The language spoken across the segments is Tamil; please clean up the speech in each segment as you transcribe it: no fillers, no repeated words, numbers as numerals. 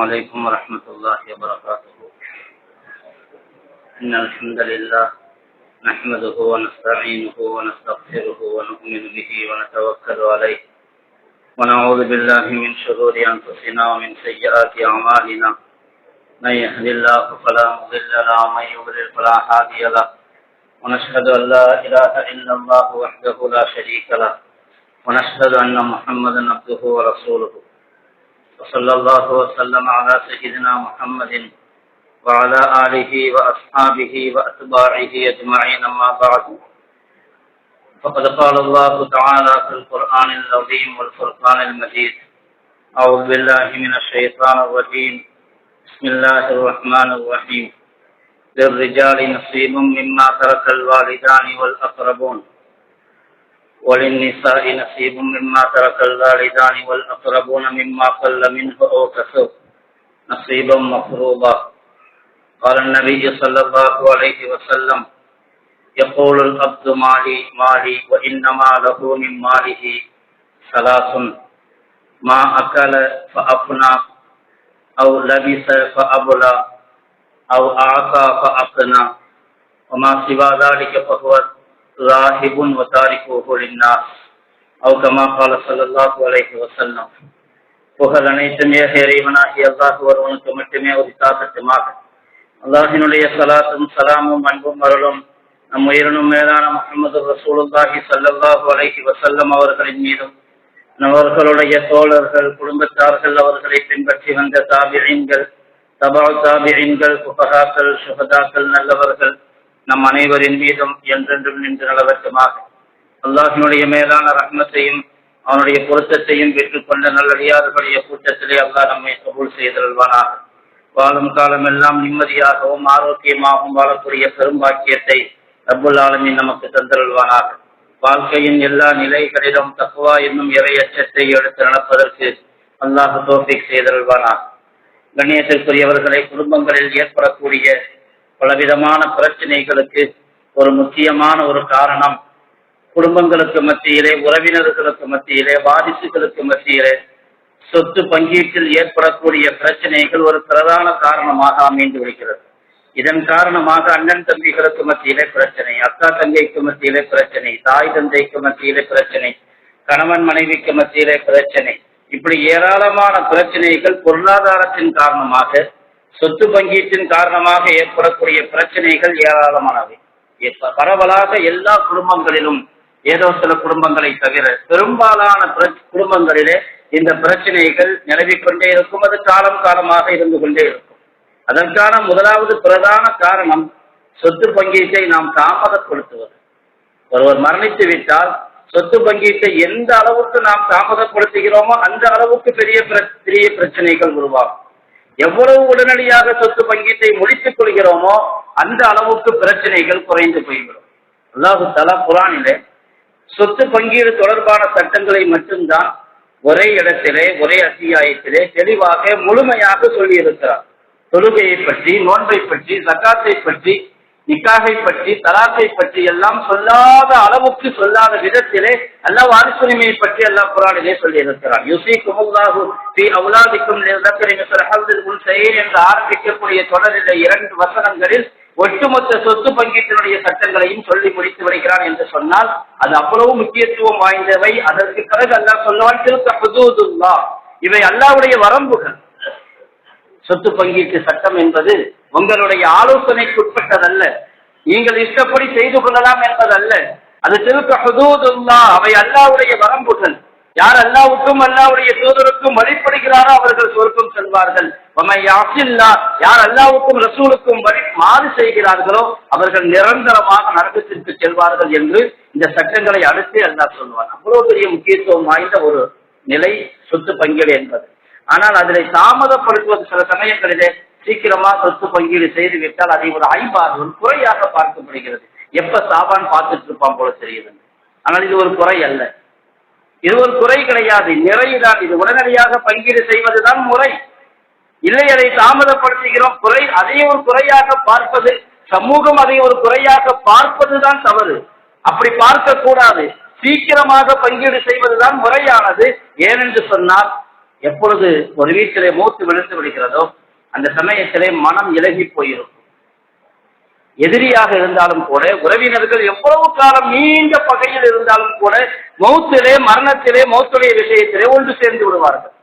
عليكم ورحمة الله وبركاته. إن الحمد لله نحمده ونستعينه ونستغفره ونؤمن به ونتوكل عليه ونعوذ بالله من شرور أنفسنا ومن سيئات أعمالنا. من يهد الله فلا مضل له ومن يضلل فلا هادي له. ونشهد أن لا إله إلا الله وحده لا شريك له ونشهد أن محمدا عبده ورسوله. وصلى الله وسلم على سيدنا محمد وعلى آله وأصحابه وأتباعه أجمعين. أما بعد، فقد قال الله تعالى في القرآن العظيم والفرقان المجيد: أعوذ بالله من الشيطان الرجيم. بسم الله الرحمن الرحيم. للرجال نصيب مما ترك الوالدان والأقربون وللنساء نصيب مما ترك الوالدان والأقربون مما قل منه أو كثر نصيبا مفروضا. قال النبي صلى الله عليه وسلم: يقول العبد مالي مالي وإنما له من ماله ثلاث: ما أكل فأفنى، أو لبس فأبلى، أو أعطى فأقنى، وما سوى ذلك فهو راهب وتاركه للناس، أو كما قال صلى الله عليه وسلم. புகழ் அனைத்தும் ஏக இறைவனாகிய அல்லாஹ் ஒருவனுக்கு மட்டுமே உரித்தாகட்டுமாக. அல்லாஹினுடைய ஸலாத்தும் ஸலாமும் அன்பும் அருளும் நம் உயிரினும் மேலான முஹம்மது ரசூலுல்லாஹி ஸல்லல்லாஹு அலைஹி வஸல்லம் அவர்களின் மீதும், அவர்களுடைய தோழர்கள், குடும்பத்தார்கள், அவர்களை பின்பற்றி வந்த தாபிஈன்கள், தபஉ தாபிஈன்கள், ஃபுகஹாக்கள், ஷுஹதாக்கள், நல்லவர்கள் நம் அனைவரின் மீதும் என்றென்றும் நின்று நிலவட்டுமாக. அல்லாஹினுடைய மேலான ரஹ்மத்தையும் அவனுடைய பொருத்தத்தையும் பெற்றுக்கொண்ட நல்லடியார்களுடைய கூட்டத்திலே அல்லாஹ் நம்மை கபூல் செய்தருள்வானாக. வாழும் காலமெல்லாம் நிம்மதியாகவும் ஆரோக்கியமாகவும் வாழக்கூடிய பெரும்பாக்கியத்தை ரப்புல் ஆலமீன் நமக்கு தந்தருள்வானாக. வாழ்க்கையின் எல்லா நிலைகளிலும் தக்வா என்னும் இறையச்சத்தை எடுத்து நடப்பதற்கு அல்லாஹ் தௌஃபீக் செய்தருள்வானாக. கண்ணியத்திற்குரியவர்களை, குடும்பங்களில் ஏற்படக்கூடிய பலவிதமான பிரச்சனைகளுக்கு ஒரு முக்கியமான ஒரு காரணம், குடும்பங்களுக்கு மத்தியிலே, உறவினர்களுக்கு மத்தியிலே, வாரிசுகளுக்கு மத்தியிலே சொத்து பங்கீட்டில் ஏற்படக்கூடிய பிரச்சனைகள் ஒரு பிரதான காரணமாக அமைந்து விடுகிறது. இதன் காரணமாக அண்ணன் தம்பிகளுக்கு மத்தியிலே பிரச்சனை, அக்கா தங்கைக்கு மத்தியிலே பிரச்சனை, தாய் தந்தைக்கு மத்தியிலே பிரச்சனை, கணவன் மனைவிக்கு மத்தியிலே பிரச்சனை, இப்படி ஏராளமான பிரச்சனைகள் பொருளாதாரத்தின் காரணமாக, சொத்து பங்கீட்டின் காரணமாக ஏற்படக்கூடிய பிரச்சனைகள் ஏராளமானவை. பரவலாக எல்லா குடும்பங்களிலும், ஏதோ சில குடும்பங்களை தவிர பெரும்பாலான குடும்பங்களிலே இந்த பிரச்சனைகள் நிலவிக்கொண்டே இருக்கும். அது காலம் காலமாக இருந்து கொண்டே இருக்கும். அதற்கான முதலாவது பிரதான காரணம் சொத்து பங்கீட்டை நாம் தாமதப்படுத்துவது. ஒருவர் மரணித்து விட்டால் சொத்து பங்கீட்டை எந்த அளவுக்கு நாம் தாமதப்படுத்துகிறோமோ அந்த அளவுக்கு பெரிய பிரச்சனைகள் உருவாகும். எவ்வளவு உடனடியாக சொத்து பங்கீட்டை முடித்துக் கொள்கிறோமோ அந்த அளவுக்கு பிரச்சனைகள் குறைந்து போய்விடும். அல்லாஹு தஆலா குர்ஆனிலே சொத்து பங்கீடு தொடர்பான சட்டங்களை மட்டும்தான் ஒரே இடத்திலே, ஒரே அத்தியாயத்திலே தெளிவாக முழுமையாக சொல்லி இருக்கிறார். தொழுகையை பற்றி, நோன்பை பற்றி, ஜகாத்தை பற்றி, நிக்காகை பற்றி, தலாக்கை பற்றி எல்லாம் சொல்லாத அளவுக்கு, சொல்லாத விதத்திலே அல்லாஹ் வாரிசுரிமையை பற்றி அல்லாஹ் குர்ஆனிலே சொல்லி இருக்கிறார். யுஸீகுமுல்லாஹு ஃபீ அவ்லாதிக்கும் லிذكر مثل حظ الأنثيين என்று ஆரம்பிக்கக்கூடிய தொடரிலே 2 வசனங்களில் ஒட்டுமொத்த சொத்து பங்கீட்டினுடைய சட்டங்களையும் சொல்லி முடித்து வருகிறான் என்று சொன்னால் அது அவ்வளவு முக்கியத்துவம் வாய்ந்தவை. அதற்கு பிறகு அல்லாஹ் சொல்லுவான், தில்க ஹுதூதுல்லாஹ், இவை அல்லாஹ்வுடைய வரம்புகள். சொத்து பங்கீட்டு சட்டம் என்பது உங்களுடைய ஆலோசனைக்கு உட்பட்டதல்ல, நீங்கள் இஷ்டப்படி செய்து கொள்ளலாம் என்பதல்ல. அது தில்க ஹுதூதுல்லாஹ், அவை அல்லாஹ்வுடைய வரம்புகள். யார் அல்லாஹ்வுக்கும் அல்லாஹ்வுடைய தூதருக்கும் வழிபடுகிறாரோ அவர்கள் சொர்க்கம் செல்வார்கள். யார் அல்லாஹ்வுக்கும் ரசூலுக்கும் மாறு செய்கிறார்களோ அவர்கள் நிரந்தரமாக நரகத்திற்கு செல்வார்கள் என்று இந்த சட்டங்களை அடுத்து அல்லாஹ் சொல்வார். அவ்வளவு பெரிய முக்கியத்துவம் வாய்ந்த ஒரு நிலை சொத்து பங்கீடு என்பது. ஆனால் அதிலை தாமதப்படுத்துவது சில சமயங்களிலே சீக்கிரமா சொத்து பங்கீடு செய்து விட்டால் அதை ஒரு ஐபார், ஒரு குறையாக பார்க்கப்படுகிறது. எப்ப சாபான் பார்த்துட்டு இருப்பான் போல தெரியுது. ஆனால் இது ஒரு குறை அல்ல, இது ஒரு குறை கிடையாது, நிறைதான். இது உடனடியாக பங்கீடு செய்வதுதான் முறை. இல்லை, அதை தாமதப்படுத்துகிறோம், குறை, அதை ஒரு குறையாக பார்ப்பது, சமூகம் அதை ஒரு குறையாக பார்ப்பதுதான் தவறு. அப்படி பார்க்க கூடாது. சீக்கிரமாக பங்கீடு செய்வதுதான் முறையானது. ஏனென்று சொன்னால் எப்பொழுது ஒரு வீட்டிலே மூத்து விழுந்து விடுகிறதோ அந்த சமயத்திலே மனம் இலகி போயிருக்கும். எதிரியாக இருந்தாலும் கூட, உறவினர்கள் எவ்வளவு காலம் நீண்ட பகையில் இருந்தாலும் கூட, மௌத்திலே மரணத்திலே மௌத்துடைய விஷயத்திலே ஒன்று சேர்ந்து விடுவார்கள்.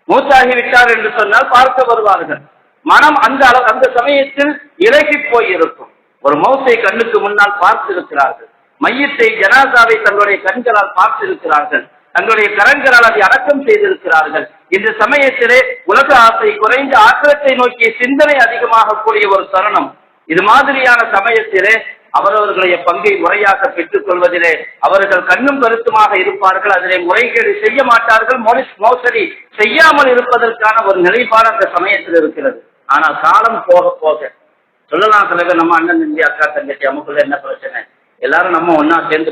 மூத்தாகி விட்டார் என்று சொன்னால் பார்க்க வருவார்கள். மனம் அந்த சமயத்தில் இலகி போயிருக்கும். ஒரு மௌத்தை கண்ணுக்கு முன்னால் பார்த்திருக்கிறார்கள். மையத்தை ஜனாசாவை தங்களுடைய கண்களால் பார்த்திருக்கிறார்கள். தங்களுடைய கரங்களால் அதை அடக்கம் செய்திருக்கிறார்கள். இந்த சமயத்திலே உலக ஆசை குறைந்த ஆக்கிரத்தை நோக்கிய சிந்தனை அதிகமாக கூடிய ஒரு தருணம். இது மாதிரியான சமயத்திலே அவரவர்களுடைய பங்கை முறையாக பெற்றுக் கொள்வதிலே அவர்கள் கண்ணும் கருத்துமாக இருப்பார்கள். அதிலே முறைகேடு செய்ய மாட்டார்கள். மோசடி செய்யாமல் இருப்பதற்கான ஒரு நிலைப்பாடு அந்த சமயத்தில் இருக்கிறது. ஆனால் காலம் போக போக சொல்லலாம், சில பேர் நம்ம அண்ணன் தம்பி அக்கா தங்கச்சி நமக்குள்ள என்ன பிரச்சனை, எல்லாரும் நம்ம ஒன்னா சேர்ந்து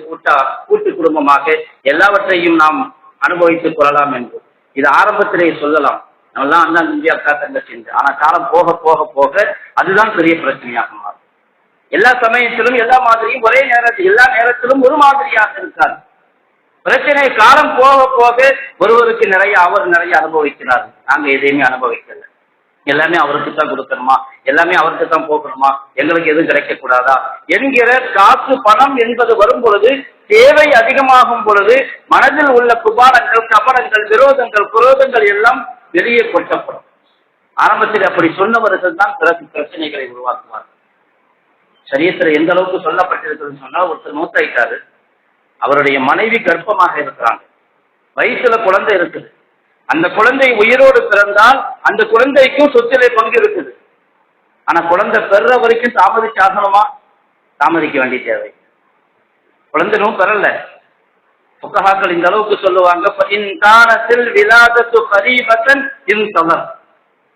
கூட்டு குடும்பமாக எல்லாவற்றையும் நாம் அனுபவித்துக் கொள்ளலாம் என்று இது ஆரம்பத்திலே சொல்லலாம். நம்மெல்லாம் அண்ணன் தம்பி அக்கா தங்கச்சி என்று. ஆனா காலம் போக போக போக அதுதான் பெரிய பிரச்சனையாக மாறும். எல்லா சமயத்திலும் எல்லா மாதிரியும் ஒரே நேரத்தில் எல்லா நேரத்திலும் ஒரு மாதிரியாக இருக்காது. பிரச்சனை காலம் போக போக ஒருவருக்கு அவர் நிறைய அனுபவிக்கிறார். நாங்க எதையுமே அனுபவிக்கல, எல்லாமே அவருக்கு தான் கொடுக்கணுமா, எல்லாமே அவருக்கு தான் போகணுமா, எங்களுக்கு எதுவும் கிடைக்க கூடாதா என்கிற காசு பணம் என்பது வரும் பொழுது, தேவை அதிகமாகும் பொழுது மனதில் உள்ள குபாலங்கள், கபடங்கள், விரோதங்கள், குரோதங்கள் எல்லாம் வெளியே கொட்டப்படும். ஆரம்பத்தில் அப்படி சொன்னவர்கள் தான் பிறகு பிரச்சனைகளை உருவாக்குவார்கள். சரியத்தில் எந்த அளவுக்கு சொல்லப்பட்டிருக்குன்னு சொன்னால், ஒருத்தர் மூத்தாயிட்டாரு, அவருடைய மனைவி கர்ப்பமாக இருக்கிறாங்க, வயிற்றுல குழந்தை இருக்குது. அந்த குழந்தை உயிரோடு பிறந்தால் அந்த குழந்தைக்கும் சொத்திலே பங்கு இருக்குது. ஆனா குழந்தை பெற வரைக்கும் தாமதிச்சாகணுமா? தாமதிக்க வேண்டிய தேவை. குழந்தைனும் பெறல. புக்கஹாக்கள் இந்த அளவுக்கு சொல்லுவாங்க,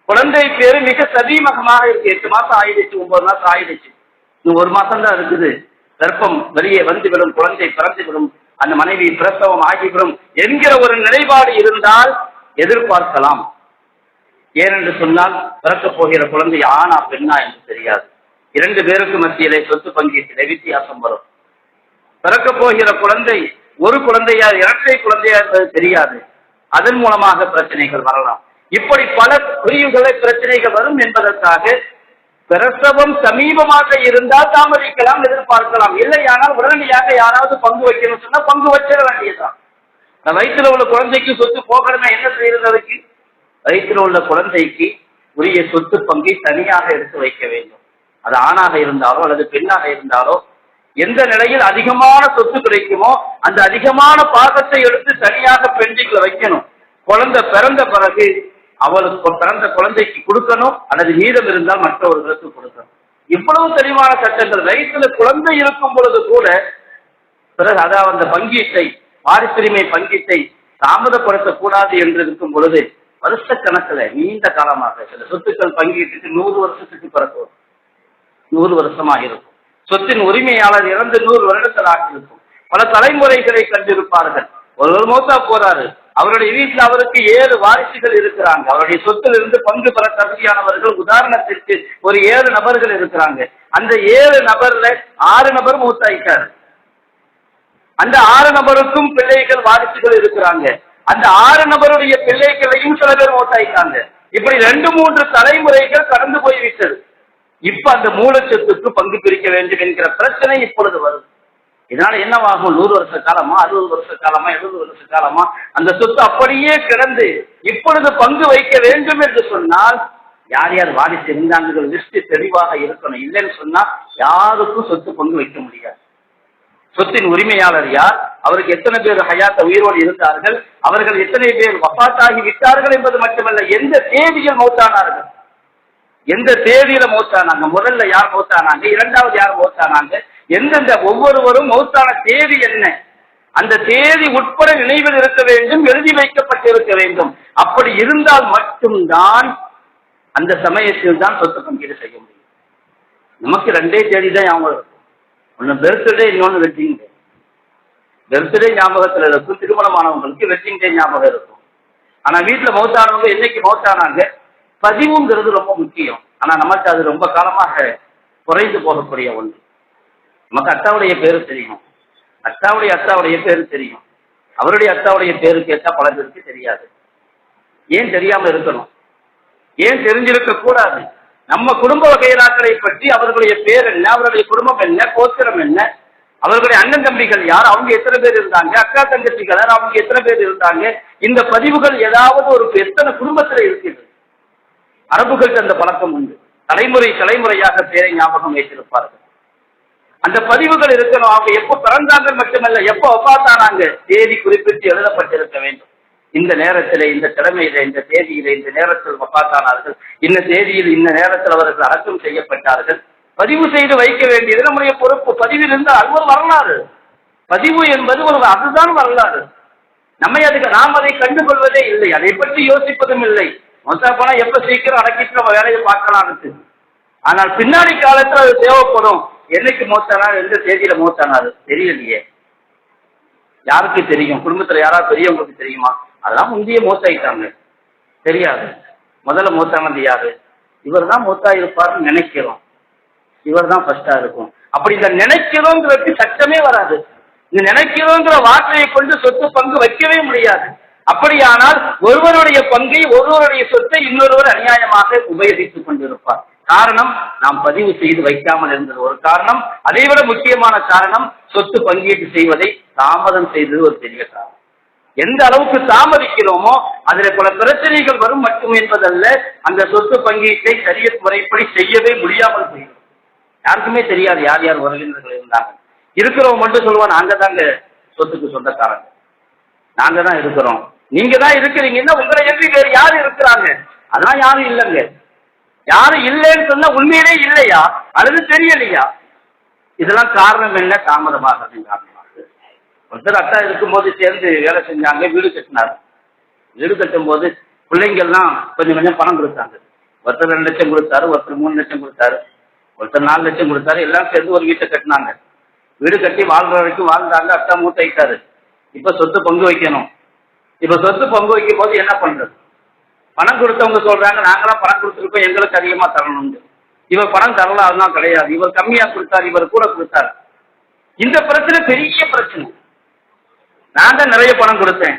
குழந்தை பேரு மிக சதீமகமாக இருக்கு. 8 மாசம் ஆயிடுச்சு, 9 மாசம் ஆயிடுச்சு, இன்னும் 1 மாசம் தான் இருக்குது. கர்ப்பம் வெளியே வந்துவிடும், குழந்தை பிறந்துவிடும், அந்த மனைவி பிரசவம் ஆகிவிடும் என்கிற ஒரு நிலைப்பாடு இருந்தால் எதிர்பார்க்கலாம். ஏனென்று சொன்னால், பிறக்கப் போகிற குழந்தை ஆனா பெண்ணா என்று தெரியாது. 2 பேருக்கு மத்தியிலே சொத்து பங்கீட்டிலே வித்தியாசம் வரும். பிறக்கப் போகிற குழந்தை ஒரு குழந்தையா இரட்டை குழந்தையா என்பது தெரியாது. அதன் மூலமாக பிரச்சனைகள் வரலாம். இப்படி பல பிரிவுகளை பிரச்சனைகள் வரும் என்பதற்காக பிரசவம் சமீபமாக இருந்தால் தாமதிக்கலாம், எதிர்பார்க்கலாம். இல்லையானால் உடனடியாக யாராவது பங்கு வைக்கணும்னு சொன்னா பங்கு வச்சிட வேண்டியதுதான். வயிற்றுல உள்ள குழந்தைக்கு சொத்து போகணும்னா என்ன செய்யறது? அதுக்கு வயிற்றுல உள்ள குழந்தைக்கு உரிய சொத்து பங்கை தனியாக எடுத்து வைக்க வேண்டும். அது ஆணாக இருந்தாலோ அல்லது பெண்ணாக இருந்தாலோ எந்த நிலையில் அதிகமான சொத்து கிடைக்குமோ அந்த அதிகமான பாகத்தை எடுத்து தனியாக பெண்ணுக்குள்ள வைக்கணும். குழந்தை பிறந்த பிறகு அவளுக்கு பிறந்த குழந்தைக்கு கொடுக்கணும், அல்லது மீதம் இருந்தால் மற்றவர்களுக்கு கொடுக்கணும். இவ்வளவு தெளிவான சட்டங்கள். வயிற்றுல குழந்தை இருக்கும் பொழுது கூட பிறகு அதாவது அந்த பங்கீட்டை, வாரிசுரிமை பங்கீட்டை தாமதப்படுத்தக்கூடாது என்று இருக்கும் பொழுது வருஷ கணக்கில் நீண்ட காலமாக சில சொத்துக்கள் பங்கீட்டுக்கு 100 வருஷத்துக்கு பிறகு 100 வருஷமாக இருக்கும். சொத்தின் உரிமையாளர் இறந்து 100 வருடங்களாக இருக்கும். பல தலைமுறைகளை கண்டிருப்பார்கள். ஒருவர் மௌத்தா போறாரு, அவருடைய வீட்டில் அவருக்கு 7 வாரிசுகள் இருக்கிறாங்க. அவருடைய சொத்தில் இருந்து பங்கு பெற தகுதியானவர்கள் உதாரணத்திற்கு ஒரு 7 நபர்கள் இருக்கிறாங்க. அந்த 7 நபர்ல 6 நபர் மௌத்தாயிட்டாரு. அந்த 6 நபருக்கும் பிள்ளைகள் வாரிசுகள் இருக்கிறாங்க. அந்த 6 நபருடைய பிள்ளைகளையும் சில பேர் மௌத்தாயிட்டாங்க. இப்படி 2-3 தலைமுறைகள் கடந்து போய்விட்டது. இப்ப அந்த மூலச்சத்துக்கு பங்கு பிரிக்க வேண்டும் என்கிற பிரச்சனை இப்பொழுது வருது. இதனால என்னவாகும்? 100 வருஷ காலமா, 60 வருஷ காலமா, 70 வருஷ காலமா அந்த சொத்து அப்படியே கிடந்து இப்பொழுது பங்கு வைக்க வேண்டும் என்று சொன்னால் யார் யார் வாரிசு இருந்தாங்க லிஸ்ட் தெளிவாக இருக்கணும். இல்லைன்னு சொன்னா யாருக்கும் சொத்து பங்கு வைக்க முடியாது. சொத்தின் உரிமையாளர் யார், அவருக்கு எத்தனை பேர் ஹயாத்த உயிரோடு இருந்தார்கள், அவர்கள் எத்தனை பேர் வஃபாத்தாகி விட்டார்கள் என்பது மட்டுமல்ல, எந்த தேதியில் மௌத்தானார்கள், எந்த தேதியில மௌத்தானாங்க, முதல்ல யார் மௌத்தானாங்க, 2வது யார் மௌத்தானாங்க, எந்தெந்த ஒவ்வொருவரும் மௌத்தான தேதி என்ன, அந்த தேதி உட்பட நினைவில் இருக்க வேண்டும், எழுதி வைக்கப்பட்டிருக்க வேண்டும். அப்படி இருந்தால் மட்டும்தான் அந்த சமயத்தில் தான் சொத்து பங்கீடு செய்ய முடியும். நமக்கு 2 தேதி தான் ஞாபகம் இருக்கும். ஒன்னு பர்த்டே, இன்னொன்னு வெட்டிங் டே. பர்த்டே ஞாபகத்தில் இருக்கும், திருமணமானவங்களுக்கு வெட்டிங் டே ஞாபகம் இருக்கும். ஆனா வீட்டுல மௌத்தானவங்க என்னைக்கு மௌத்தானாங்க பதிவுங்கிறது ரொம்ப முக்கியம். ஆனா நமக்கு அது ரொம்ப காலமாக குறைந்து போகக்கூடிய ஒன்று. நமக்கு அத்தாவுடைய பேரு தெரியும், அத்தாவுடைய பேரு தெரியும், அவருடைய அத்தாவுடைய பேரு கேட்டா பல பேருக்கு தெரியாது. ஏன் தெரியாம இருக்கணும்? ஏன் தெரிஞ்சிருக்க கூடாது? நம்ம குடும்ப வகையராக்களை பற்றி அவர்களுடைய பேர் என்ன, அவர்களுடைய குடும்பம் என்ன, கோத்திரம் என்ன, அவர்களுடைய அண்ணன் தம்பிகள் யார், அவங்க எத்தனை பேர் இருந்தாங்க, அக்கா தங்கச்சிகள் யார், அவங்க எத்தனை பேர் இருந்தாங்க, இந்த பதிவுகள் ஏதாவது ஒரு எத்தனை குடும்பத்தில் இருக்கிறது. அரபுகளுக்கு அந்த பழக்கம் உண்டு. தலைமுறையாக பேரை ஞாபகம் வைத்திருப்பார்கள். அந்த பதிவுகள் இருக்கணும். அவங்க எப்போ பிறந்தாங்க மட்டுமல்ல, எப்போ ஒப்பாத்தானாங்க தேதி குறிப்பிட்டு எழுதப்பட்டிருக்க வேண்டும். இந்த நேரத்தில், இந்த கிழமையில, இந்த தேதியில, இந்த நேரத்தில் ஒப்பாத்தானார்கள், இந்த தேதியில், இந்த நேரத்தில் அவர்கள் அடக்கம் செய்யப்பட்டார்கள். பதிவு செய்து வைக்க வேண்டியது நம்முடைய பொறுப்பு. பதிவில் இருந்தால் அது ஒரு வரலாறு. பதிவு என்பது அதுதான் வரலாறு. நாம் அதை கண்டுகொள்வதே இல்லை, அதை பற்றி யோசிப்பதும் இல்லை. மொத்தா போனா எப்ப சீக்கிரம் அடக்கிட்டு நம்ம வேலையை பார்க்கலாம் இருக்கு. ஆனால் பின்னாடி காலத்தில் அது தேவைப்படும். என்னைக்கு மூத்தானார், எந்த தேதியில மூத்தானாரு தெரியலையே. யாருக்கு தெரியும்? குடும்பத்துல யாராவது பெரியவங்களுக்கு தெரியுமா? அதெல்லாம் முந்தைய மூத்தாயிட்டாங்க, தெரியாது. முதல்ல மூத்தானது யாரு? இவர் தான் மூத்தா இருப்பார்னு நினைக்கிறோம். இவர் தான் ஃபர்ஸ்டா இருக்கும். அப்படி இந்த நினைக்கிறோங்கிறதுக்கு சட்டமே வராது. இந்த நினைக்கிறோங்கிற வார்த்தையை கொண்டு சொத்து பங்கு வைக்கவே முடியாது. அப்படியானால் ஒருவருடைய பங்கை, ஒருவருடைய சொத்தை இன்னொருவர் அநியாயமாக உபயோகித்துக் கொண்டிருப்பார். காரணம், நாம் பதிவு செய்து வைக்காமல் இருந்தது ஒரு காரணம். அதைவிட முக்கியமான காரணம், சொத்து பங்கீட்டு செய்வதை தாமதம் செய்தது ஒரு பெரிய காரணம். எந்த அளவுக்கு தாமதிக்கிறோமோ அதில் பல பிரச்சனைகள் வரும் மட்டும் என்பதல்ல, அந்த சொத்து பங்கீட்டை சரியத் முறைப்படி செய்யவே முடியாமல் போயிடும். யாருக்குமே தெரியாது யார் யார் உறவினர்கள் இருந்தாங்க. இருக்கிறவங்க மட்டும் சொல்லுவாங்க, நாங்க தாங்க சொத்துக்கு சொந்தக்காரங்க, நாங்க தான் இருக்கிறோம், நீங்க தான் இருக்கிறீங்கன்னா உங்களை எப்படி வேறு யாரு இருக்கிறாங்க? அதெல்லாம் யாரும் இல்லைங்க. யாரும் இல்லைன்னு சொன்னா உண்மையிலே இல்லையா அல்லது தெரியலையா? இதெல்லாம் காரணம் என்ன? தாமதமாக காரணமாக. ஒருத்தர் அக்கா இருக்கும்போது சேர்ந்து வேலை செஞ்சாங்க, வீடு கட்டினார். வீடு கட்டும் போது பிள்ளைங்கள்லாம் கொஞ்சம் கொஞ்சம் பணம் கொடுத்தாங்க. ஒருத்தர் 2 லட்சம் கொடுத்தாரு, ஒருத்தர் 3 லட்சம் கொடுத்தாரு, ஒருத்தர் 4 லட்சம் கொடுத்தாரு. எல்லாம் சேர்ந்து ஒரு வீட்டை கட்டினாங்க. வீடு கட்டி வாழ்ற வரைக்கும் வாழ்ந்தாங்க. அக்கா மூத்தாயிட்டாரு. இப்ப சொத்து பங்கு வைக்கணும். இப்ப சொத்து பங்கு வைக்கும் போது என்ன பண்றது? பணம் கொடுத்தவங்க சொல்றாங்க, நாங்களாம் பணம் கொடுத்துருக்கோம், எங்களுக்கு அதிகமா தரணும்னு. இவர் பணம் தரல, அதெல்லாம் கிடையாது, இவர் கம்மியா கொடுத்தாரு, இவர் கூட கொடுத்தாரு. இந்த பிரச்சனை பெரிய பிரச்சனை. நான் தான் நிறைய பணம் கொடுத்தேன்,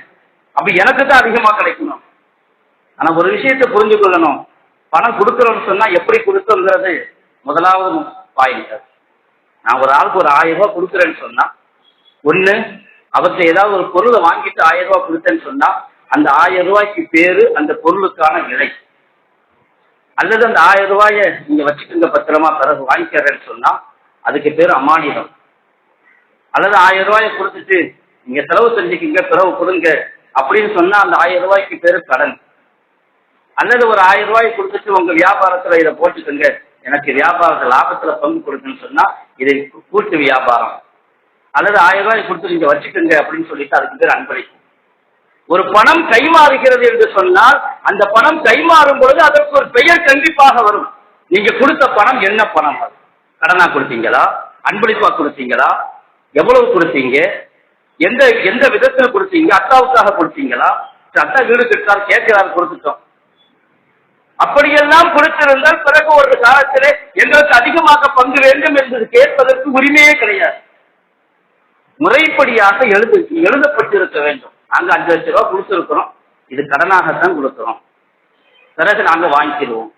அப்ப எனக்கு தான் அதிகமா கிடைக்கணும். ஆனா ஒரு விஷயத்தை புரிஞ்சு கொள்ளணும். பணம் கொடுக்கறோம்னு சொன்னா எப்படி கொடுத்தோங்கிறது முதலாவது பாயிண்ட். நான் ஒரு ஆளுக்கு ஒரு 1000 ரூபாய் கொடுக்குறேன்னு சொன்னா, ஒண்ணு அவர்கிட்ட ஏதாவது ஒரு பொருளை வாங்கிட்டு 1000 ரூபாய் கொடுத்தேன்னு சொன்னா அந்த 1000 ரூபாய்க்கு பேரு அந்த பொருளுக்கான விலை. அல்லது அந்த 1000 ரூபாய நீங்க வச்சுக்கோங்க பத்திரமா, பிறகு வாங்கிக்கிறேன்னு சொன்னா அதுக்கு பேரு அமானிதம். அல்லது 1000 ரூபாயை கொடுத்துட்டு நீங்க செலவு செஞ்சுக்கிங்க பிறகு கொடுங்க அப்படின்னு சொன்னா அந்த 1000 ரூபாய்க்கு பேரு கடன். அல்லது ஒரு 1000 ரூபாய் கொடுத்துட்டு உங்க வியாபாரத்துல இதை போட்டுக்கோங்க, எனக்கு வியாபாரத்துல லாபத்துல பங்கு கொடுக்குன்னு சொன்னா இதை கூட்டு வியாபாரம். அல்லது 1000 ரூபாய் கொடுத்து நீங்க வச்சுக்கோங்க அப்படின்னு சொல்லிட்டு அதுக்கு பேர் அன்பளிப்பு. ஒரு பணம் கைமாறுகிறது என்று சொன்னால் அந்த பணம் கைமாறும் பொழுது அதற்கு ஒரு பெயர் கண்டிப்பாக வரும். நீங்க கொடுத்த பணம் என்ன பணம்? அது கடனா கொடுத்தீங்களா, அன்பளிப்பா கொடுத்தீங்களா, எவ்வளவு கொடுத்தீங்க, எந்த எந்த விதத்தில் கொடுத்தீங்க, அக்காவுக்காக கொடுத்தீங்களா, அக்கா வீடு கட்டார் கேட்கிறாரு கொடுத்துட்டோம். அப்படியெல்லாம் கொடுத்திருந்தால் பிறகு ஒரு காலத்திலே எங்களுக்கு அதிகமாக பங்கு வேண்டும் என்று கேட்பதற்கு உரிமையே கிடையாது. முறைப்படியாக எழுதப்பட்டிருக்க வேண்டும். நாங்க 5 லட்ச ரூபாய் கொடுத்துருக்கிறோம், இது கடனாகத்தான் கொடுக்கிறோம், பிறகு நாங்க வாங்கிக்கிடுவோம்.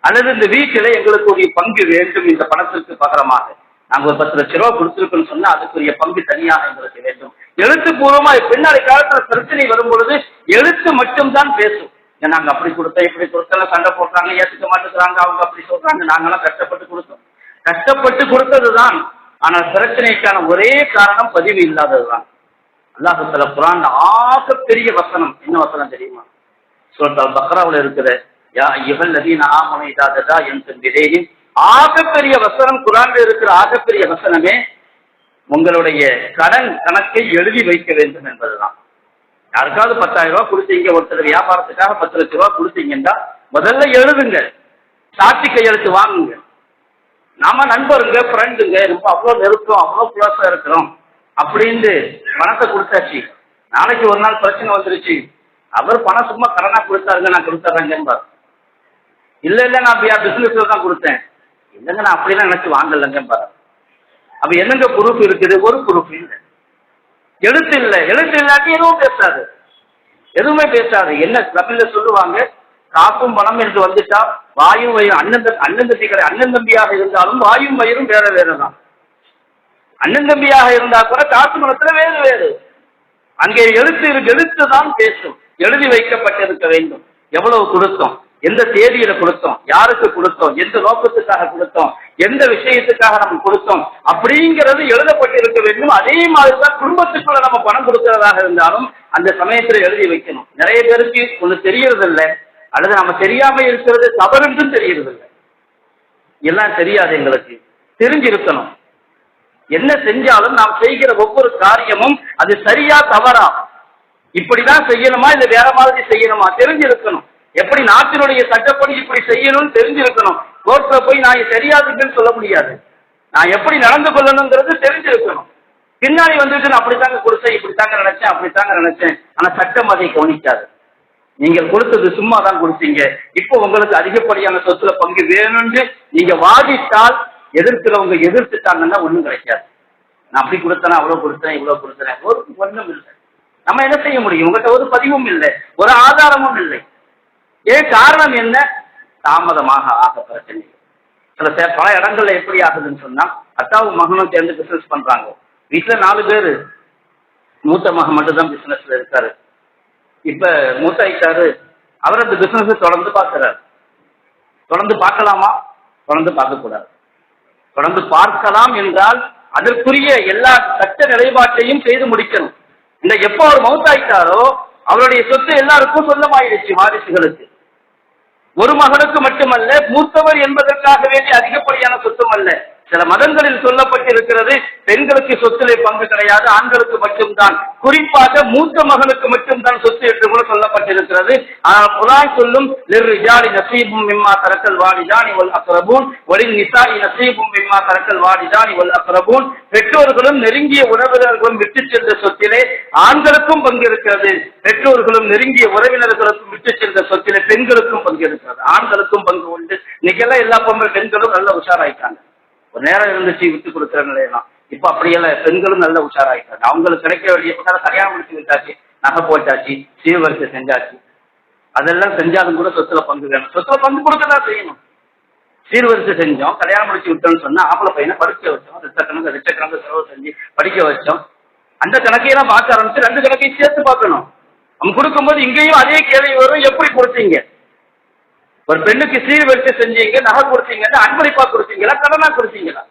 அல்லது இந்த வீட்டில எங்களுக்கு ஒரு பங்கு வேண்டும், இந்த பணத்திற்கு பகரமாக நாங்க ஒரு 10 லட்ச ரூபாய் கொடுத்துருக்கோம்னு சொன்னா அதுக்குரிய பங்கு தனியாக எங்களுக்கு வேண்டும். எழுத்துப்பூர்வமா பின்னாடி காலத்துல பிரச்சனை வரும் பொழுது எழுத்து மட்டும்தான் பேசும். நாங்க அப்படி கொடுத்தோம், இப்படி கொடுத்தோம், சண்டை போடுறாங்க, ஏற்றுக்க மாட்டேங்கிறாங்க, அவங்க அப்படி சொல்றாங்க, நாங்கெல்லாம் கஷ்டப்பட்டு கொடுத்தோம். கஷ்டப்பட்டு கொடுத்ததுதான். ஆனால் பிரச்சனைக்கான ஒரே காரணம் பதிவு இல்லாததுதான். அல்லாஹ் தஆலா குர்ஆன்ல ஆகப்பெரிய வசனம் என்ன வசனம் தெரியுமா? சூரத் அல்-பக்ராவுல இருக்கிற யா அய்யுஹல்லதீன ஆமனு இதா ததாயன்தும் பிதைனின், ஆகப்பெரிய வசனம் குர்ஆன்ல இருக்கிற ஆகப்பெரிய வசனமே உங்களுடைய கடன் கணக்கை எழுதி வைக்க வேண்டும் என்பதுதான். யாருக்காவது 10,000 ரூபாய் கொடுத்தீங்க, ஒருத்தர் வியாபாரத்துக்காக 10 லட்ச ரூபாய் கொடுத்தீங்கன்னா முதல்ல எழுதுங்க, சாட்சி கையெழுத்து வாங்குங்க. நாம நண்பருங்க, ஃப்ரெண்டுங்க, ரொம்ப அவ்வளோ நெருக்கம், அவ்வளோ க்ளோஸா இருக்கிறோம் அப்படின்னு பணத்தை கொடுத்தாச்சு. நாளைக்கு ஒரு நாள் பிரச்சனை வந்துருச்சு, அவர் பணம் சும்மா கடனா கொடுத்தாருங்க, நான் கொடுத்துட்றேங்க. இல்ல இல்ல நான் பிசினஸ்ல தான் கொடுத்தேன், இல்லைங்க நான் அப்படிலாம் நினைச்சு வாங்கலங்க. அப்ப என்னங்க ப்ரூஃப் இருக்குது? ஒரு ப்ரூஃப் இல்லை, எழுத்து இல்லை. எழுத்து இல்லாட்டி எதுவும் பேசாது. எதுவுமே பேசாது. என்ன தமிழ்ல சொல்லுவாங்க, காப்பும் பணம் என்று வந்துட்டா வாயும் வயிறும் அண்ணன் தம்பியாக இருந்தாலும் வாயும் வயிறும் வேற வேறதான். அண்ணன் தம்பியாக இருந்தா கூட காசு பணத்துல வேறு வேறு. அங்கே எழுத்து தான் பேசும். எழுதி வைக்கப்பட்டிருக்க வேண்டும். எவ்வளவு கொடுத்தோம், எந்த தேதியில கொடுத்தோம், யாருக்கு கொடுத்தோம், எந்த நோக்கத்துக்காக கொடுத்தோம், எந்த விஷயத்துக்காக நம்ம கொடுத்தோம் அப்படிங்கிறது எழுதப்பட்டிருக்க வேண்டும். அதே மாதிரிதான் குடும்பத்துக்குள்ள நம்ம பணம் கொடுக்கிறதாக இருந்தாலும் அந்த சமயத்தில் எழுதி வைக்கணும். நிறைய பேருக்கு ஒண்ணு தெரியறதில்லை, அல்லது நம்ம தெரியாம இருக்கிறது தவறுன்றும் தெரியறதில்லை. எல்லாம் தெரியாது, எங்களுக்கு தெரிஞ்சிருக்கணும். என்ன செஞ்சாலும் நாம் செய்கிற ஒவ்வொரு காரியமும் அது சரியா தவறா, இப்படிதான் செய்யணுமா இல்ல வேற மாதிரி செய்யணுமா தெரிஞ்சிருக்கணும். எப்படி நாட்டினுடைய சட்டப்படி இப்படி செய்யணும்னு தெரிஞ்சிருக்கணும். கோர்ட்ல போய் நான் தெரியாதுன்னு சொல்ல முடியாது. நான் எப்படி நடந்து கொள்ளணுங்கிறது தெரிஞ்சிருக்கணும். பின்னாடி வந்துட்டு நான் அப்படித்தாங்க கொடுத்தேன், இப்படித்தாங்க நினைச்சேன், அப்படித்தாங்க நினைச்சேன், ஆனா சட்டம் அதை கவனிக்காது. நீங்கள் கொடுத்தது சும்மா தான் கொடுத்தீங்க, இப்போ உங்களுக்கு அதிகப்படியான சொத்துல பங்கு வேணும்னு நீங்க வாதிட்டால் எதிர்க்கிறவங்க எதிர்த்துட்டாங்கன்னா ஒண்ணும் கிடைக்காது. நான் அப்படி கொடுத்தேன், அவ்வளவு கொடுத்தேன், இவ்வளவு கொடுத்தேன், ஒன்றும் இல்லை. நம்ம என்ன செய்ய முடியும்? உங்கள்கிட்ட ஒரு பதிவும் இல்லை, ஒரு ஆதாரமும் இல்லை. ஏன் காரணம் என்ன? தாமதமாக ஆக பிரச்சனை. பல இடங்கள்ல எப்படி ஆகுதுன்னு சொன்னா, அத்தாவும் மகனும் சேர்ந்து பிசினஸ் பண்றாங்க. வீட்டுல 4 பேரு, மூத்த மகன் மட்டும் தான் பிசினஸ்ல இருக்காரு. இப்ப மூத்த ஆயிட்டாரு, அவர் அந்த பிசினஸ் தொடர்ந்து பார்க்கிறார். தொடர்ந்து பார்க்கலாமா? தொடர்ந்து பார்க்க கூடாது. தொடர்ந்து பார்க்கலாம் என்றால் அதற்குரிய எல்லா சட்ட நிலைப்பாட்டையும் செய்து முடிக்கணும். இந்த எப்போ அவர் மௌத்தாயிட்டாரோ அவருடைய சொத்து எல்லாருக்கும் சொந்தமாயிடுச்சு, வாரிசுகளுக்கு. ஒரு மகனுக்கு மட்டுமல்ல, மூத்தவர் என்பதற்காக வேண்டி அதிகப்படியான சொத்தும் அல்ல. சில மதங்களில் சொல்லப்பட்டிருக்கிறது, பெண்களுக்கு சொத்திலே பங்கு கிடையாது, ஆண்களுக்கு மட்டும்தான். குறிப்பாக மூத்த மகனுக்கு மட்டும்தான் சொத்து என்று கூட சொல்லப்பட்டிருக்கிறது. ஆனால் குர்ஆன் சொல்லும், லிர்ரிஜாலி நஸீபும் மிம்மா தரக்கல் வாலிதானி வல் அக்ரபூன் வலின் நிசாஇ நஸீபும் மிம்மா தரக்கல் வாலிதானி வல் அக்ரபூன். பெற்றோர்களும் நெருங்கிய உறவினர்களும் விட்டு சென்ற சொத்திலே ஆண்களுக்கும் பங்கு இருக்கிறது, பெற்றோர்களும் நெருங்கிய உறவினர்களுக்கும் விட்டு சென்ற சொத்திலே பெண்களுக்கும் பங்கு இருக்கிறது, ஆண்களுக்கும் பங்கு உண்டு. இன்னைக்கெல்லாம் எல்லா பெண்களும் நல்ல உஷாராயிட்டாங்க. ஒரு நேரம் இருந்துச்சு விட்டு கொடுக்குற நிலையெல்லாம், இப்ப அப்படியெல்லாம் பெண்களும் நல்ல உஷாராயிட்டாங்க. அவங்களுக்கு கிடைக்க வேண்டிய கல்யாணம் முடிச்சு விட்டாச்சு, நகை போட்டாச்சு, சீர்வரிசை செஞ்சாச்சு. அதெல்லாம் செஞ்சாலும் கூட சொத்துல பங்கு வேணும். சொத்துல பங்கு கொடுக்கதான் செய்யணும். சீர்வரிசை செஞ்சோம், கல்யாணம் முடிச்சு விட்டோம்னு சொன்னா ஆம்பளை பையனை படிக்க வச்சோம், லட்சக்கணக்கு செலவு செஞ்சு படிக்க வச்சோம். அந்த கணக்கையெல்லாம் பார்க்க ஆரம்பிச்சு 2 கணக்கையும் சேர்த்து பார்க்கணும். நம்ம கொடுக்கும்போது இங்கேயும் அதே கேள்வி வரும், எப்படி கொடுத்தீங்க? ஒரு பெண்ணுக்கு சீர்வரிசை செஞ்சீங்க, நகை கொடுத்தீங்கன்னா அன்பளிப்பா கொடுத்தீங்களா, கடனா கொடுத்தீங்களா?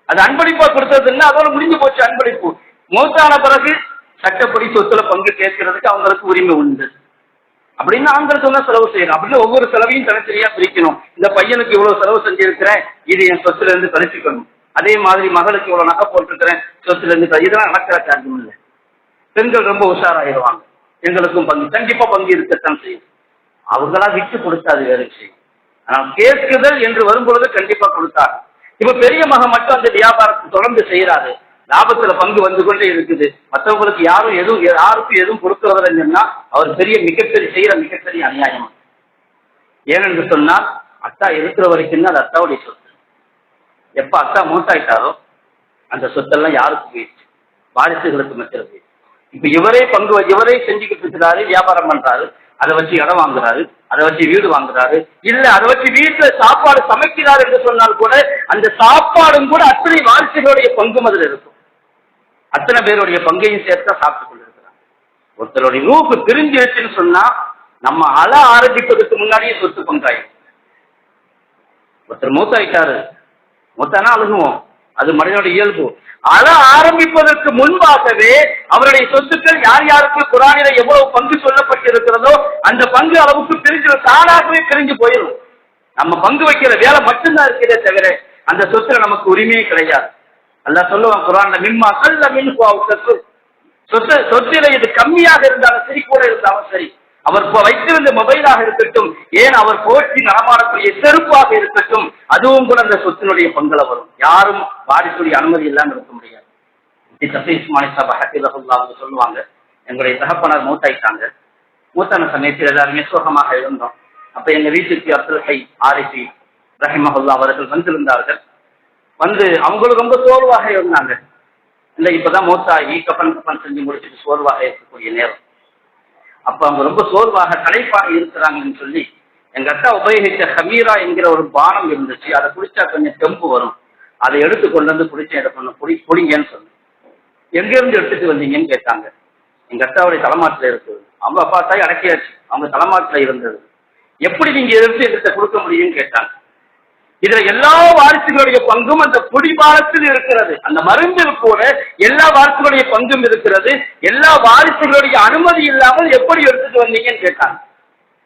அது அன்பளிப்பா கொடுத்ததுன்னா அதோட முடிஞ்சு போச்சு அன்பளிப்பு. மௌத்தான பிறகு சட்டப்படி சொத்துல பங்கு கேட்கறதுக்கு அவங்களுக்கு உரிமை உண்டு. அப்படின்னு ஆண்கள் சொன்னா செலவு செய்யணும். அப்படின்னு ஒவ்வொரு செலவையும் தனித்தனியா பிரிக்கணும். இந்த பையனுக்கு இவ்வளவு செலவு செஞ்சிருக்கிறேன், இது என் சொத்துல இருந்து கழிச்சுக்கணும். அதே மாதிரி மகளுக்கு இவ்வளவு நகை போட்டிருக்கிறேன், சொத்துல இருந்து இதெல்லாம் நடக்கிற காரணம் இல்லை. பெண்கள் ரொம்ப உஷாராயிருவாங்க, எங்களுக்கும் பங்கு கண்டிப்பா பங்கு இருக்கத்தான் செய்யும். அவங்களா விட்டு கொடுத்தாது வேற விஷயம். ஆனால் கேட்குதல் என்று வரும்பொழுது கண்டிப்பா கொடுத்தாரு. இப்ப பெரிய மகன் மட்டும் அந்த வியாபாரத்தை தொடர்ந்து செய்யறாரு, லாபத்துல பங்கு வந்து கொண்டே இருக்குது. மற்றவங்களுக்கு யாருக்கும் எதுவும் கொடுக்கறதில்லைன்னு சொன்னா அவர் செய்யற மிகப்பெரிய அநியாயம். ஏனென்று சொன்னால் அத்தா இருக்கிற வரைக்கும் தான் அது அத்தாவுடைய சொத்து. எப்ப அத்தா மூத்தாயிட்டாரோ அந்த சொத்தெல்லாம் யாருக்கு போயிடுச்சு? வாரிசுகளுக்கு மட்டும் போயிடுச்சு. இப்ப இவரே செஞ்சுக்கிட்டு இருக்கிறாரு, வியாபாரம் பண்றாரு, அதை வச்சு இடம் வாங்குறாரு, அதை வச்சு வீடு வாங்குறாரு, இல்ல அதை வச்சு வீட்டுல சாப்பாடு சமைக்கிறார் என்று சொன்னால் கூட அந்த சாப்பாடும் கூட அத்தனை வாரிசுகளுடைய பங்கும் அதுல இருக்கும். அத்தனை பேருடைய பங்கையும் சேர்த்தா சாப்பிட்டுக் கொண்டிருக்கிறார். ஒருத்தருடைய ரூபு பிரிஞ்சிருச்சுன்னு சொன்னா நம்ம அழ ஆரம்பிப்பதற்கு முன்னாடியே சொத்து பங்காயும். ஒருத்தர் மூத்தாயிட்டாரு, மூத்தானா அழுகுவோம், அது மனிதனுடைய இயல்பு. அழ ஆரம்பிப்பதற்கு முன்பாகவே அவருடைய சொத்துக்கள் யார் யாருக்கு குர்ஆனில எவ்வளவு பங்கு சொல்லப்பட்டிருக்கிறதோ அந்த பங்கு அளவுக்கு பிரிஞ்சு தானாகவே பிரிஞ்சு போயிடும். நம்ம பங்கு வைக்கிற வேலை மட்டும்தான் இருக்கிறதே தவிர அந்த சொத்துல நமக்கு உரிமையே கிடையாது. அல்லாஹ் சொல்லுவான் குர்ஆன்ல, மிம்மா கல்ல மின்ஹு சொத்துல இது கம்மியாக இருந்தாலும் சரி, கூட இருந்தாலும் சரி, அவர் வைத்திருந்த மொபைலாக இருக்கட்டும், ஏன் அவர் போற்றி நடமாடக்கூடிய செருப்பாக இருக்கட்டும், அதுவும் கூட அந்த சொத்தினுடைய பங்குல வரும். யாரும் வாரிசுடைய அனுமதி இல்லாமல் இருக்க முடியாது. சொல்லுவாங்க, எங்களுடைய தகப்பனார் மூத்தாயிட்டாங்க. மூத்தான சமயத்தில் எல்லாருமே சோகமாக இருந்தோம். அப்ப எங்க வீட்டுக்கு அப்துல் ஹை ஆரிஃபி ரஹிமஹுல்லா அவர்கள் வந்திருந்தார்கள். வந்து அவங்களும் ரொம்ப சோர்வாக இருந்தாங்க. இல்லை இப்பதான் மூத்தாகி கப்பன் செஞ்சு முடிச்சுட்டு சோர்வாக இருக்கக்கூடிய நேரம். அப்ப அவங்க ரொம்ப சோர்வாக களைப்பாக இருக்கிறாங்கன்னு சொல்லி எங்க அக்கா உபயோகித்த ஹமீரா என்கிற ஒரு பானம் இருந்துச்சு. அதை குடிச்சா கொஞ்சம் தெம்பு வரும், அதை எடுத்து கொண்டு வந்து குடிச்சேன். இதை பண்ண குடிங்கன்னு சொன்னேன். எங்க இருந்து எடுத்துட்டு வந்தீங்கன்னு கேட்டாங்க. எங்க அக்காவுடைய தலைமாட்டில் இருக்குது. அவங்க அப்பா தாய் அடக்கியாச்சு, அவங்க தலைமாட்டில் இருந்தது. எப்படி நீங்க எடுத்து எங்கிட்ட கொடுக்க முடியும்னு கேட்டாங்க. இதுல எல்லா வாரிசுகளுடைய பங்கும் அந்த குடிபாலத்தில் இருக்கிறது. அந்த மருந்தில் கூட எல்லா வாரிசுகளுடைய பங்கும் இருக்கிறது. எல்லா வாரிசுகளுடைய அனுமதி இல்லாமல் எப்படி எடுத்துட்டு வந்தீங்கன்னு கேட்டாங்க.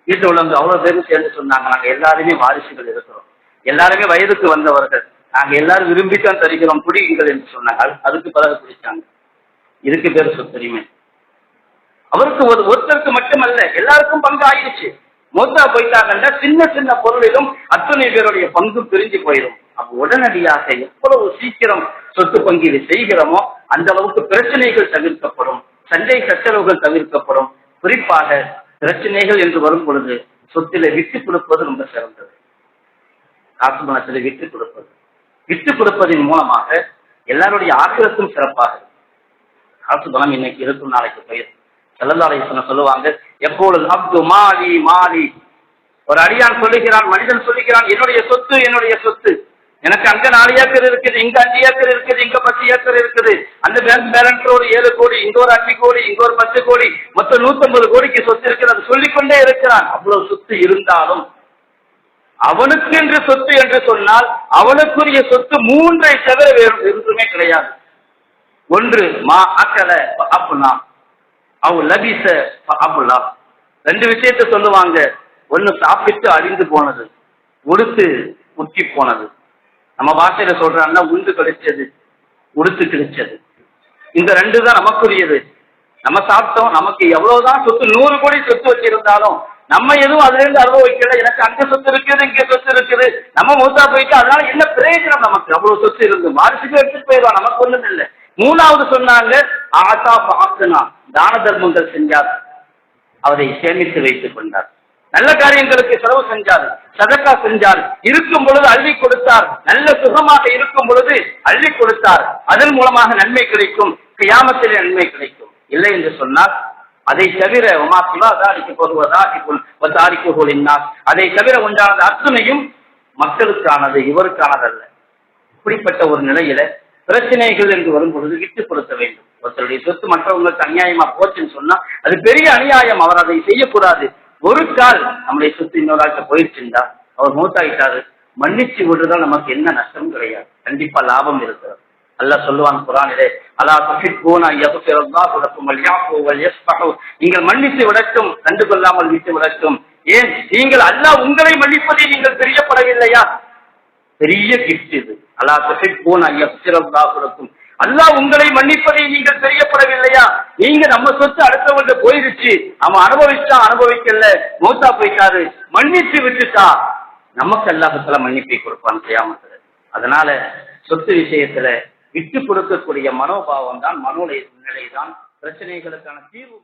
வீட்டு உள்ளவங்க அவ்வளவு பேரும் சேர்ந்து சொன்னாங்க, நாங்க எல்லாருமே வாரிசுகள் இருக்கிறோம், எல்லாருமே வயதுக்கு வந்தவர்கள், நாங்க எல்லாரும் விரும்பித்தான் தருகிறோம், குடியுங்கள் என்று சொன்னாங்க. அதுக்கு பிறகு குடிச்சாங்க. இதுக்கு பேர் சொத்துரிமை. அவருக்கு ஒருத்தருக்கு மட்டுமல்ல, எல்லாருக்கும் பங்கு ஆயிடுச்சு. மொத்தா போயிட்டாங்கன்னா சின்ன சின்ன பொருளிலும் அத்தனை பேருடைய பங்கு பிரிஞ்சு போயிடும். அப்ப உடனடியாக எவ்வளவு சீக்கிரம் சொத்து பங்கீடு செய்கிறோமோ அந்த அளவுக்கு பிரச்சனைகள் தவிர்க்கப்படும், சண்டை சச்சரவுகள் தவிர்க்கப்படும். குறிப்பாக பிரச்சனைகள் என்று வரும் பொழுது சொத்தில விட்டு கொடுப்பது ரொம்ப சிறந்தது. காசு பணத்தில விட்டு கொடுப்பது, விட்டு கொடுப்பதன் மூலமாக எல்லாருடைய ஆக்கிரத்தும் சிறப்பாக இருக்கும். காசு பணம் இன்னைக்கு இருக்கும், நாளைக்கு போயிடும். ஸல்லல்லாஹு அலைஹி வஸல்லம் சொல்லுவாங்க, எப்பொழுது அப்து மாலி மாலி, ஒரு அடியான் சொல்லுகிறான், மனிதன் சொல்லுகிறான், என்னுடைய சொத்து என்னுடைய சொத்து, எனக்கு அங்க 4 ஏக்கர் இருக்குது, இங்க 5 ஏக்கர் இருக்குது, இங்க 10 ஏக்கர் இருக்குது, அந்த பேங்க் பேலன்ஸ்ல ஒரு 7 கோடி, இங்க ஒரு 5 கோடி, இங்க ஒரு 10 கோடி, மொத்தம் 150 கோடிக்கு சொத்து இருக்கிறது சொல்லிக்கொண்டே இருக்கிறான். அவ்வளவு சொத்து இருந்தாலும் அவனுக்கு என்று சொத்து என்று சொன்னால் அவனுக்குரிய சொத்து 3ஐ தவிர வேறு எதுவுமே கிடையாது. ஒன்று மா அக்கல அப்புனா அவ லபிச அப்புலா, 2 விஷயத்தை சொல்லுவாங்க. ஒன்னு சாப்பிட்டு அழிந்து போனது, உடுத்து முக்கி போனது. நம்ம பாஷையில சொல்றாங்கன்னா உண்டு கிடைச்சது, உடுத்து கிடைச்சது. இந்த 2 தான் நமக்குரியது. நம்ம சாப்பிட்டோம், நமக்கு எவ்வளவுதான் சொத்து 100 கோடி சொத்து வச்சிருந்தாலும் நம்ம எதுவும் அதுல இருந்து அனுபவிக்கல. எனக்கு அங்க சொத்து இருக்குது, இங்க சொத்து இருக்குது, நம்ம மூத்தா போயிட்டு அதனால என்ன பிரயோஜனம்? நமக்கு அவ்வளவு சொத்து இருந்து வாரிசுக்கு எடுத்துட்டு போயிடுவான், நமக்கு ஒண்ணும் இல்லை. 3வது சொன்னாங்க ஆத்தா பாத்தனா, தான தர்மங்கள் செஞ்சார், அவரை சேமித்து வைத்துக் கொண்டார், நல்ல காரியங்களுக்கு செலவு செஞ்சார், சதக்கா செஞ்சார், இருக்கும் பொழுது அள்ளி கொடுத்தார், நல்ல சுகமாக இருக்கும் பொழுது அள்ளி கொடுத்தார். அதன் மூலமாக நன்மை கிடைக்கும், கியாமத்திலே நன்மை கிடைக்கும். இல்லை என்று சொன்னால் அதை தவிர அதை தவிர உண்டானது அத்தனையும் மக்களுக்கானது, இவருக்கானதல்ல. இப்படிப்பட்ட ஒரு நிலையில பிரச்சனைகள் என்று வரும் பொழுது விட்டு கொடுக்க வேண்டும். ஒருத்தருடைய சொத்து மற்றவங்களுக்கு அநியாயமா போச்சுன்னு சொன்னா அது பெரிய அநியாயம், அவர் அதை செய்யக்கூடாது. ஒரு கால் நம்முடைய சொத்து இன்னொரு ஆள்கிட்ட போயிடுச்சுண்டா, அவர் மூத்தாயிட்டாரு, மன்னிச்சு விடுறதால் நமக்கு என்ன நஷ்டம் கிடையாது, கண்டிப்பா லாபம் இருக்கிறது. அல்லாஹ் சொல்லுவான் குர்ஆனிலே, அலா துஹிப்பூன யக்ஃபிரல்லாஹு லக்கும் வல் யாஃபு வல் யஸ்ஃபஹு, நீங்கள் மன்னித்து விடட்டும், கண்டு கொள்ளாமல் விட்டு விடட்டும். ஏன் நீங்கள் அல்லாஹ் உங்களை மன்னிப்பதை நீங்கள் தெரியப்படவில்லையா? பெரிய கிஃப்ட் இது. அலா துஹிப்பூன யக்ஃபிரல்லாஹு லக்கும், அல்லாஹ் உங்களை மன்னிப்பதை நீங்கள் தெரியப்படவில்லையா? நீங்க நம்ம சொத்து அடுத்தவங்க போயிருச்சு, அவன் அனுபவிச்சா அனுபவிக்கல, மூத்தா போயிட்டாரு, மன்னிச்சு விட்டுட்டா, நமக்கு அல்லாஹ்வுத்தாலா மன்னிப்பை கொடுப்பான் கியாமத்துல. அதனால சொத்து விஷயத்துல விட்டு கொடுக்கக்கூடிய மனோபாவம் தான், மனோநிலை தான் பிரச்சனைகளுக்கான தீர்வு.